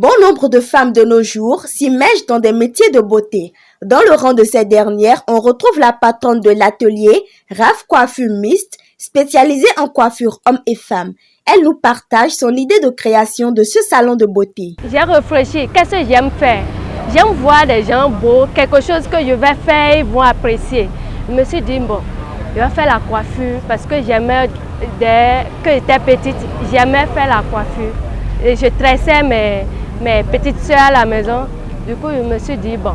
Bon nombre de femmes de nos jours s'immergent dans des métiers de beauté. Dans le rang de ces dernières, on retrouve la patronne de l'atelier Raf Coiffure Mixte, spécialisée en coiffure hommes et femmes. Elle nous partage son idée de création de ce salon de beauté. J'ai réfléchi, qu'est-ce que j'aime faire? J'aime voir des gens beaux, quelque chose que je vais faire, ils vont apprécier. Je me suis dit, bon, je vais faire la coiffure parce que j'aimais, dès que j'étais petite, j'aimais faire la coiffure. Et je tressais mes petites soeurs à la maison. Du coup, je me suis dit, bon,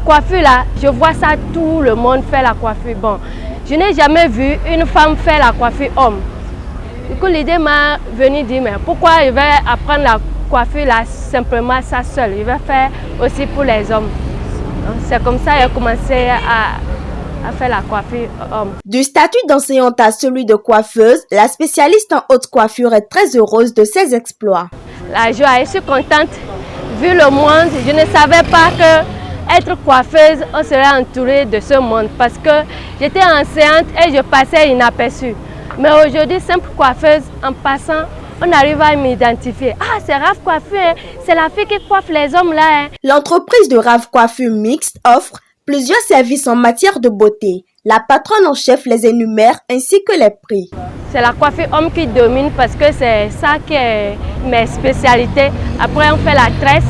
coiffure là, je vois ça, tout le monde fait la coiffure. Bon, je n'ai jamais vu une femme faire la coiffure homme. Du coup, l'idée m'a venu dire, mais pourquoi je vais apprendre la coiffure là, simplement ça seul. Je vais faire aussi pour les hommes. C'est comme ça que j'ai commencé à faire la coiffure homme. Du statut d'enseignante à celui de coiffeuse, la spécialiste en haute coiffure est très heureuse de ses exploits. La joie, je suis contente. Vu le monde, je ne savais pas que être coiffeuse, on serait entouré de ce monde parce que j'étais enseignante et je passais inaperçue. Mais aujourd'hui, simple coiffeuse, en passant, on arrive à m'identifier. Ah, c'est Raf Coiffure, hein? C'est la fille qui coiffe les hommes là. Hein? L'entreprise de Raf Coiffure Mixte offre plusieurs services en matière de beauté. La patronne en chef les énumère ainsi que les prix. C'est la coiffure homme qui domine parce que c'est ça qui est mes spécialités. Après, on fait la tresse,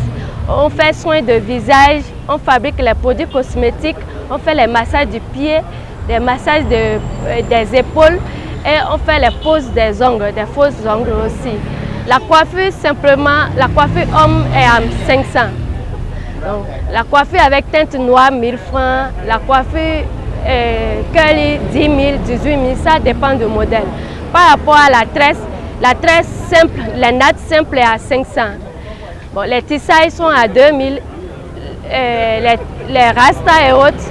on fait soin de visage, on fabrique les produits cosmétiques, on fait les massages du pied, les massages des épaules et on fait les poses des ongles, des fausses ongles aussi. La coiffure, simplement, la coiffure homme est à 500. Donc, la coiffure avec teinte noire, 1000 francs. La coiffure curly, 10 000, 18 000, ça dépend du modèle. Par rapport à la tresse simple, les nattes simples est à 500. Bon, les tissailles sont à 2000. Les rastas et autres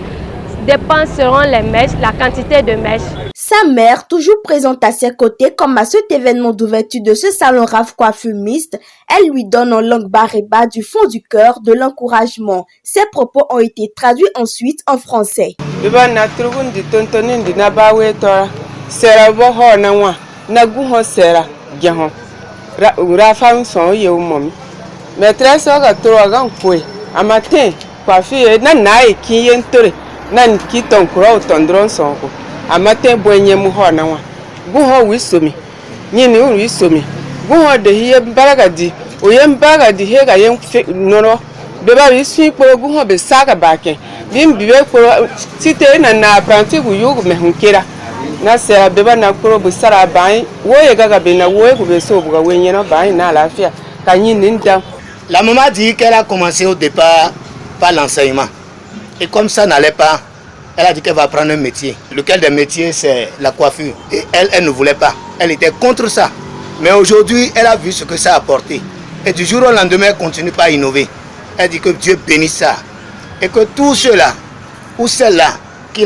dépendent selon les mèches, la quantité de mèches. Sa mère, toujours présente à ses côtés comme à cet événement d'ouverture de ce salon Raf Coiffure Mixte, elle lui donne en langue baréba du fond du cœur de l'encouragement. Ses propos ont été traduits ensuite en français. Nan ki ton kuro tondron sonko amaten boyenye mu ho na wa gu ho wi somi nyini wi somi gu ho de hiye baragadi o yem baragadi he ga yem noro be ba wi sui ko gu ho be saga baken bim bibe ko site na apprenti gu yugo me hunkera na sera be ba na ko bu sara ban wo ye gaga be na wo ye ku be so bu ga wenye no ban na lafia ka nyini nda. La maman dit qu'elle a commencé au départ par l'enseignement. Et comme ça n'allait pas, elle a dit qu'elle va prendre un métier. Lequel des métiers, c'est la coiffure. Et elle ne voulait pas. Elle était contre ça. Mais aujourd'hui, elle a vu ce que ça a apporté. Et du jour au lendemain, elle continue pas à innover. Elle dit que Dieu bénisse ça. Et que tous ceux-là, ou celles-là, qui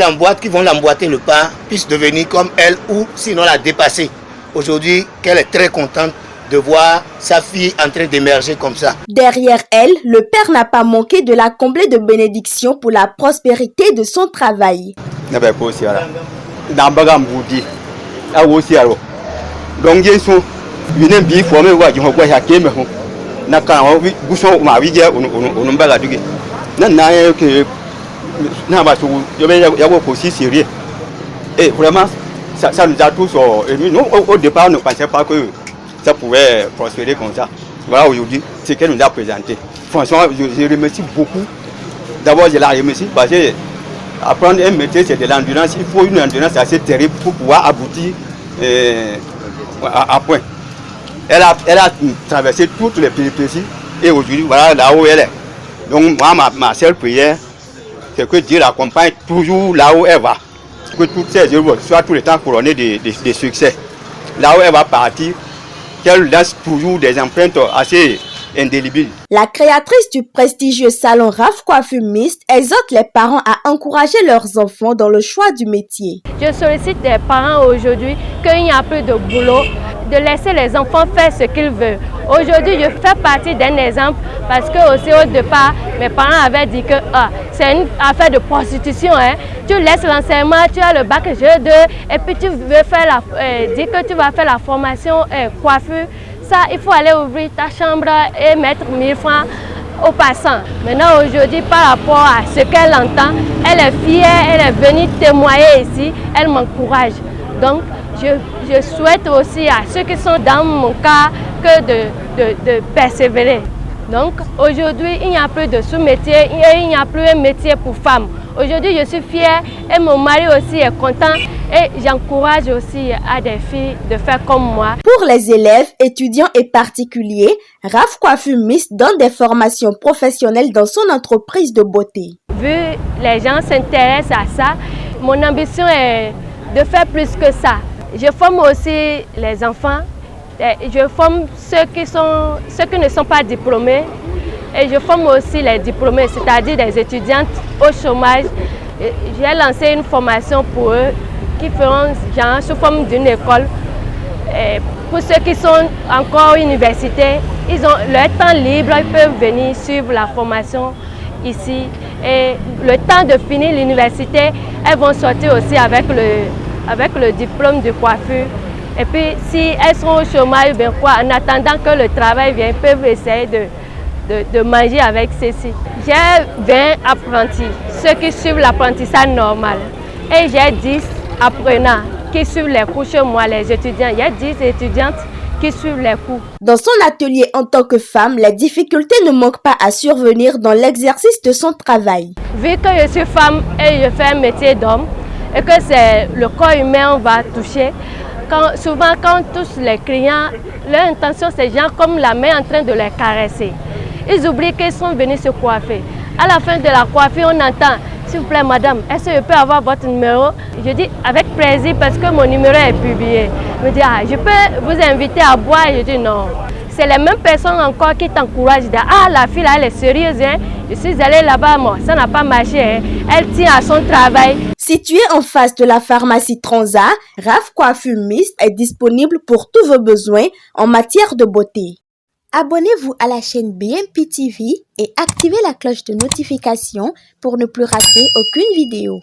vont l'emboîter le pas, puissent devenir comme elle ou sinon la dépasser. Aujourd'hui, qu'elle est très contente de voir sa fille en train d'émerger comme ça. Derrière elle, le père n'a pas manqué de la combler de bénédictions pour la prospérité de son travail. Et vraiment, ça nous a tous émus. Nous, au départ, on ne pensait pas que ça pouvait prospérer comme ça. Voilà aujourd'hui ce qu'elle nous a présenté. Franchement, je remercie beaucoup. D'abord, je la remercie parce que apprendre un métier, c'est de l'endurance. Il faut une endurance assez terrible pour pouvoir aboutir à point. Elle a traversé toutes les péripéties et aujourd'hui, voilà là où elle est. Donc, moi, ma seule prière, c'est que Dieu l'accompagne toujours là où elle va. Que toutes ces œuvres soient tout le temps couronnées de succès. Là où elle va partir, qu'elle laisse toujours des empreintes assez indélébiles. La créatrice du prestigieux salon Raf Coiffure Mixte exhorte les parents à encourager leurs enfants dans le choix du métier. Je sollicite les parents aujourd'hui qu'il n'y a plus de boulot, de laisser les enfants faire ce qu'ils veulent. Aujourd'hui, je fais partie d'un exemple parce que aussi au départ, mes parents avaient dit que c'est une affaire de prostitution. Hein. Tu laisses l'enseignement, tu as le bac G2 et puis tu veux faire dire que tu vas faire la formation coiffure. ça, il faut aller ouvrir ta chambre et mettre 1000 francs aux passants. Maintenant, aujourd'hui, par rapport à ce qu'elle entend, elle est fière, elle est venue témoigner ici, elle m'encourage. Donc, je souhaite aussi à ceux qui sont dans mon cas que de persévérer. Donc, aujourd'hui, il n'y a plus de sous-métier et il n'y a plus un métier pour femmes. Aujourd'hui, je suis fière et mon mari aussi est content et j'encourage aussi à des filles de faire comme moi. Pour les élèves, étudiants et particuliers, Raf Coiffure Miss donne des formations professionnelles dans son entreprise de beauté. Vu les gens s'intéressent à ça, mon ambition est de faire plus que ça. Je forme aussi les enfants, je forme ceux qui ne sont pas diplômés. Et je forme aussi les diplômés, c'est-à-dire des étudiantes au chômage. J'ai lancé une formation pour eux qui feront genre sous forme d'une école. Et pour ceux qui sont encore à l'université, ils ont leur temps libre, ils peuvent venir suivre la formation ici. Et le temps de finir l'université, elles vont sortir aussi avec le diplôme de coiffure. Et puis si elles sont au chômage, bien quoi, en attendant que le travail vienne, ils peuvent essayer de manger avec ceci. J'ai 20 apprentis, ceux qui suivent l'apprentissage normal. Et j'ai 10 apprenants qui suivent les cours chez moi, les étudiants. Il y a 10 étudiantes qui suivent les cours. Dans son atelier en tant que femme, les difficultés ne manquent pas à survenir dans l'exercice de son travail. Vu que je suis femme et je fais un métier d'homme, et que c'est le corps humain qu'on va toucher, souvent quand on touche les clients, leur intention c'est genre comme la main en train de les caresser. Ils oublient qu'ils sont venus se coiffer. À la fin de la coiffure, on entend « S'il vous plaît, madame, est-ce que je peux avoir votre numéro ?» Je dis « Avec plaisir parce que mon numéro est publié. » Je me dis « Ah, je peux vous inviter à boire ?» Je dis « Non. » C'est les mêmes personnes encore qui t'encouragent. « Ah, la fille là, elle est sérieuse. Hein? Je suis allée là-bas, moi, ça n'a pas marché. Hein? Elle tient à son travail. » Située en face de la pharmacie Transat, Raf Coiffure Miss est disponible pour tous vos besoins en matière de beauté. Abonnez-vous à la chaîne BMP TV et activez la cloche de notification pour ne plus rater aucune vidéo.